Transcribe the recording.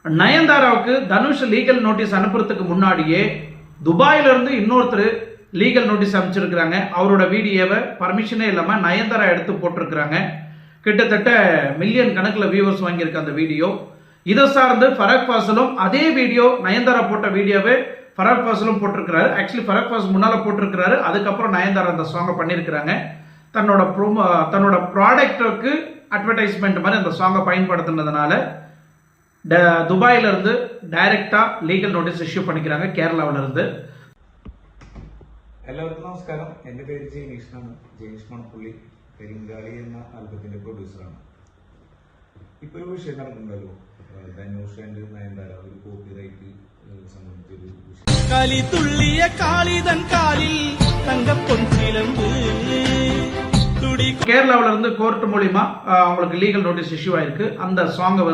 நயன்தாராவுக்கு Dhanush legal notice அனுப்புறதுக்கு முன்னாடியே துபாயில இருந்து இன்னொருத்தர் லீகல் நோட்டீஸ் அனுப்பிச்சிருக்கிறாங்க. அவரோட வீடியோவை பர்மிஷனே இல்லாமல் நயன்தாரா எடுத்து போட்டிருக்கிறாங்க. கிட்டத்தட்ட மில்லியன் கணக்கில் வியூவர்ஸ் வாங்கியிருக்க அந்த வீடியோ. இதை சார்ந்து ஃபரக் ஃபாசிலும் அதே வீடியோ நயன்தாரா போட்ட வீடியோவை ஃபரக் ஃபாசிலும் போட்டிருக்கிறாரு. ஆக்சுவலி ஃபரக் ஃபாசில் முன்னால் போட்டிருக்கிறாரு, அதுக்கப்புறம் நயன்தாரா அந்த சாங்கை பண்ணியிருக்கிறாங்க. தன்னோட ப்ராடக்ட்டுக்கு அட்வர்டைஸ்மெண்ட் மாதிரி அந்த சாங்கை பயன்படுத்தினதுனால துபாயில இருந்து டைரக்டா லீகல் நோட்டீஸ் இஷ்யூ பண்ணிக்கிறாங்க கேரளாவில இருந்து. എല്ലാവർക്കും നമസ്കാരം. എൻ്റെ പേര് ജെയിനിഷ്ണാണ്. ജെയിനിഷ് മണപ്പുള്ളി പെരിങ്കാളി എന്ന ആൽബത്തിന്റെ പ്രൊഡ്യൂസറാണ്. ഇപ്പൊ ഒരു വിഷയം നടക്കുന്നുണ്ടല്ലോ, ധനുഷ് ആൻഡ് നയൻതാര ഒരു കോപ്പിറൈറ്റ് സംബന്ധിച്ചൊരു വിഷയം. കളിതുള്ളിയ കാളിതൻ കാലിൽ തങ്കപ്പൊൻ சிலம்பு. கேரளாவில இருந்து கோர்ட் மூலியமா அவங்களுக்கு லீகல் நோட்டீஸ் இஷ்யூ ஆயிருக்கு. அந்த சாங்கை